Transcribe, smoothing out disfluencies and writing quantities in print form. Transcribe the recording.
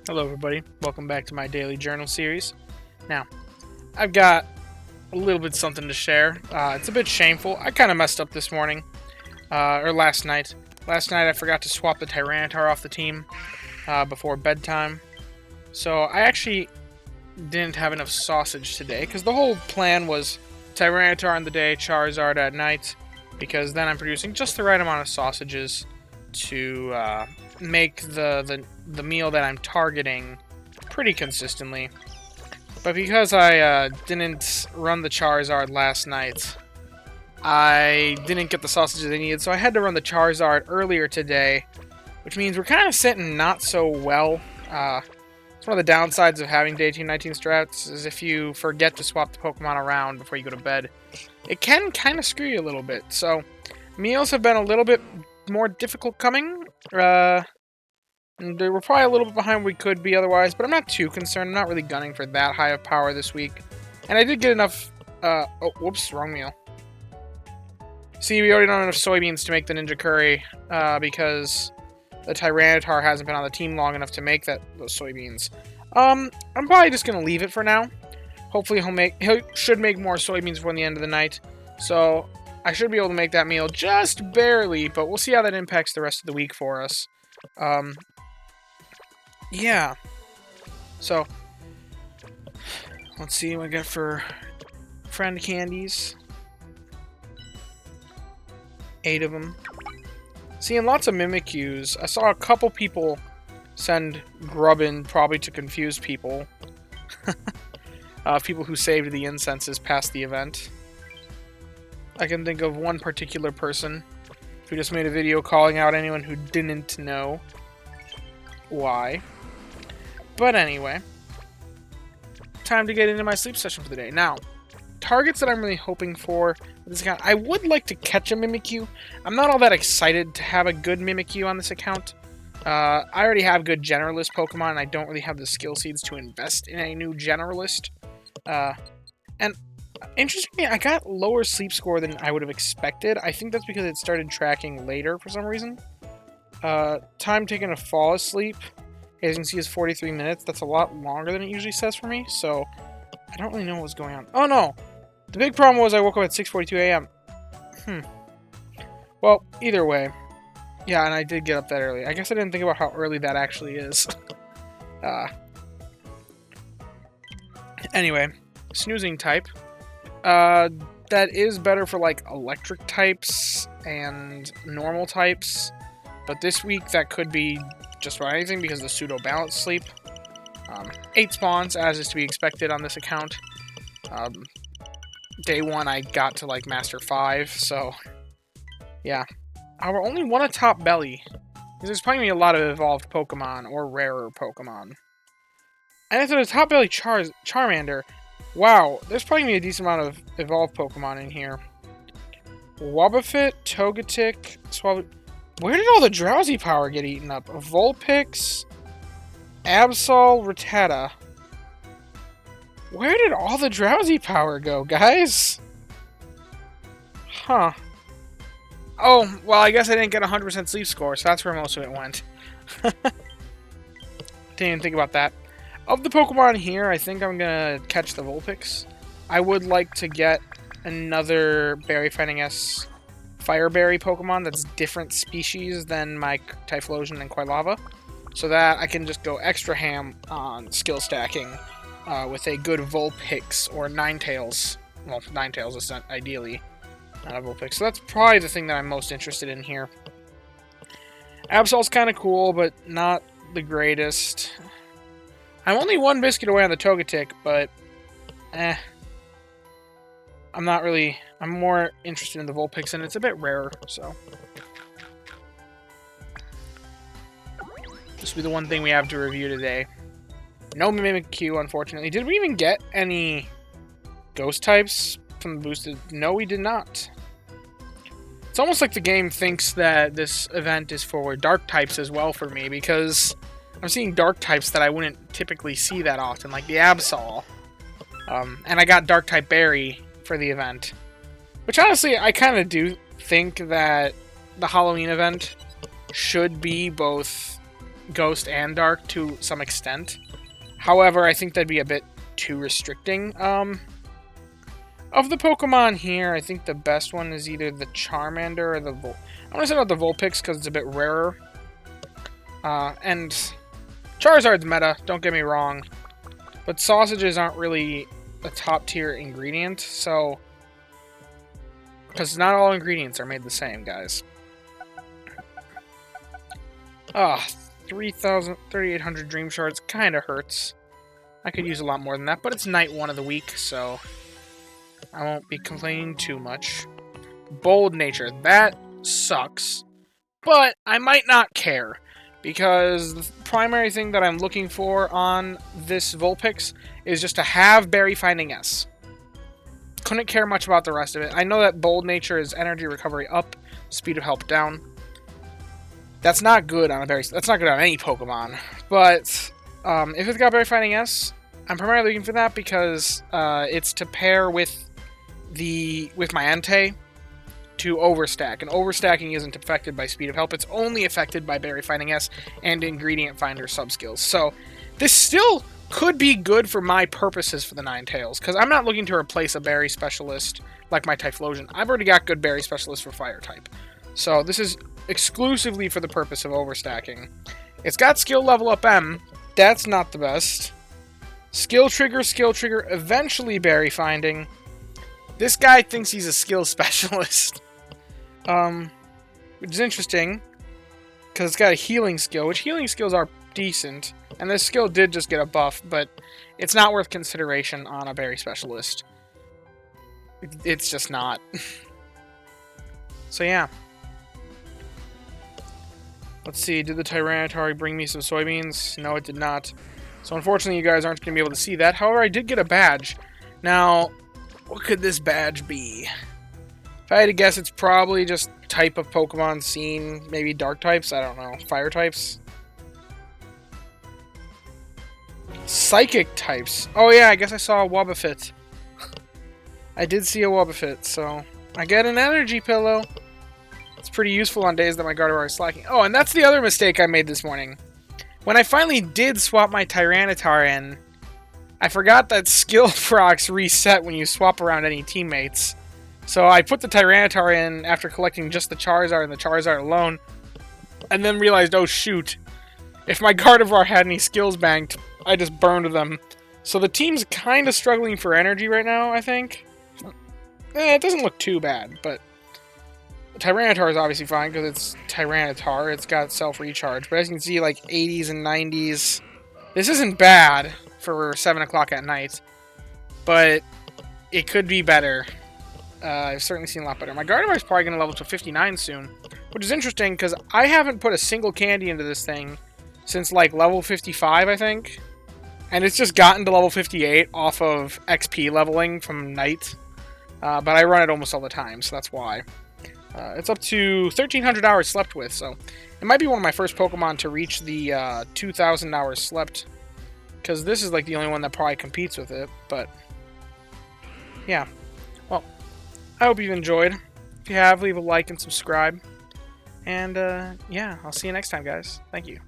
Hello everybody, welcome back to my daily journal series. Now, I've got a little bit something to share. It's a bit shameful. I kind of messed up this morning, or last night. Last night I forgot to swap the Tyranitar off the team before bedtime. So I actually didn't have enough sausage today, because the whole plan was Tyranitar in the day, Charizard at night, because then I'm producing just the right amount of sausages to make the meal that I'm targeting pretty consistently. But because I didn't run the Charizard last night, I didn't get the sausages I needed, so I had to run the Charizard earlier today, which means we're kind of sitting not so well. It's one of the downsides of having day 219 strats, is if you forget to swap the Pokemon around before you go to bed, it can kind of screw you a little bit. So, meals have been a little bit more difficult coming. They were probably a little bit behind where we could be otherwise, but I'm not too concerned. I'm not really gunning for that high of power this week. And I did get enough, oh, whoops, wrong meal. See, we already don't have enough soybeans to make the Ninja Curry, because the Tyranitar hasn't been on the team long enough to make those soybeans. I'm probably just gonna leave it for now. Hopefully he should make more soybeans before the end of the night. So, I should be able to make that meal just barely, but we'll see how that impacts the rest of the week for us. Yeah. So, let's see what I got for friend candies. 8 of them. Seeing lots of Mimikyus. I saw a couple people send Grubbin, probably to confuse people. People who saved the incenses past the event. I can think of one particular person who just made a video calling out anyone who didn't know why. But anyway, time to get into my sleep session for the day. Now, targets that I'm really hoping for this account, I would like to catch a Mimikyu. I'm not all that excited to have a good Mimikyu on this account. I already have good Generalist Pokemon, and I don't really have the skill seeds to invest in a new Generalist. And interestingly, I got lower sleep score than I would have expected. I think that's because it started tracking later for some reason. Time taken to fall asleep, as you can see, is 43 minutes. That's a lot longer than it usually says for me, so I don't really know what was going on. Oh no! The big problem was I woke up at 6:42 a.m. Well, either way. Yeah, and I did get up that early. I guess I didn't think about how early that actually is. Anyway, snoozing type. That is better for, like, electric types and normal types. But this week, that could be just about anything because of the pseudo-balance sleep. 8 spawns, as is to be expected on this account. Day 1, I got to, like, Master 5, so... Yeah. We're only one atop Belly. Because there's probably going to be a lot of evolved Pokemon, or rarer Pokemon. And if there's a top Belly Charmander... Wow, there's probably going to be a decent amount of evolved Pokemon in here. Wobbuffet, Togetic, Where did all the drowsy power get eaten up? Vulpix, Absol, Rattata. Where did all the drowsy power go, guys? Huh. Oh, well, I guess I didn't get a 100% sleep score, so that's where most of it went. Didn't even think about that. Of the Pokemon here, I think I'm gonna catch the Vulpix. I would like to get another Berry Fighting S Fire Berry Pokemon that's different species than my Typhlosion and Quilava, so that I can just go extra ham on skill stacking with a good Vulpix or Ninetales. Well, Ninetales is ideally not a Vulpix, so that's probably the thing that I'm most interested in here. Absol's kind of cool, but not the greatest. I'm only 1 biscuit away on the Togetic, but I'm not really... I'm more interested in the Vulpix, and it's a bit rarer, so... This will be the one thing we have to review today. No Mimikyu, unfortunately. Did we even get any Ghost types from the boosted? No, we did not. It's almost like the game thinks that this event is for Dark types as well for me, because I'm seeing Dark types that I wouldn't typically see that often, like the Absol. And I got Dark-type Berry for the event. Which, honestly, I kind of do think that the Halloween event should be both Ghost and Dark to some extent. However, I think that'd be a bit too restricting. Of the Pokemon here, I think the best one is either the Charmander or the I want to say about the Vulpix because it's a bit rarer. And Charizard's meta, don't get me wrong. But sausages aren't really a top-tier ingredient, so... Because not all ingredients are made the same, guys. 3,800 Dream Shards kind of hurts. I could use a lot more than that, but it's night 1 of the week, so... I won't be complaining too much. Bold Nature, that sucks. But I might not care, because the primary thing that I'm looking for on this Vulpix is just to have Berry Finding S. Couldn't care much about the rest of it. I know that Bold Nature is energy recovery up, speed of help down. That's not good on a Berry. That's not good on any Pokemon. But if it's got Berry Finding S, I'm primarily looking for that because it's to pair with my Entei to overstack, and overstacking isn't affected by speed of help. It's only affected by Berry Finding S and Ingredient Finder subskills. So this still could be good for my purposes for the Ninetales, because I'm not looking to replace a Berry Specialist like my Typhlosion. I've already got good Berry Specialists for Fire type. So this is exclusively for the purpose of overstacking. It's got skill level up M. That's not the best. Skill trigger, eventually Berry Finding. This guy thinks he's a skill specialist. Which is interesting, because it's got a healing skill, which healing skills are decent, and this skill did just get a buff, but it's not worth consideration on a Berry Specialist. It's just not. So yeah. Let's see, did the Tyranitar bring me some soybeans? No, it did not. So unfortunately you guys aren't going to be able to see that. However, I did get a badge. Now, what could this badge be? If I had to guess, it's probably just type of Pokemon seen. Maybe dark types? I don't know. Fire types? Psychic types. Oh yeah, I guess I saw a Wobbuffet. I did see a Wobbuffet, so I get an energy pillow. It's pretty useful on days that my Gardevoir is slacking. Oh, and that's the other mistake I made this morning. When I finally did swap my Tyranitar in, I forgot that skill procs reset when you swap around any teammates. So I put the Tyranitar in after collecting just the Charizard and the Charizard alone, and then realized, oh shoot, if my Gardevoir had any skills banked, I just burned them. So the team's kind of struggling for energy right now, I think. It doesn't look too bad, but Tyranitar is obviously fine because it's Tyranitar. It's got self-recharge, but as you can see, like 80s and 90s. This isn't bad for 7 o'clock at night, but it could be better. I've certainly seen a lot better. My Gardevoir is probably going to level to 59 soon, which is interesting because I haven't put a single candy into this thing since like level 55, I think. And it's just gotten to level 58 off of XP leveling from night. But I run it almost all the time, so that's why. It's up to 1,300 hours slept with, so it might be one of my first Pokemon to reach the 2,000 hours slept. Because this is like the only one that probably competes with it, but yeah. Well, I hope you've enjoyed. If you have, leave a like and subscribe. And yeah, I'll see you next time, guys. Thank you.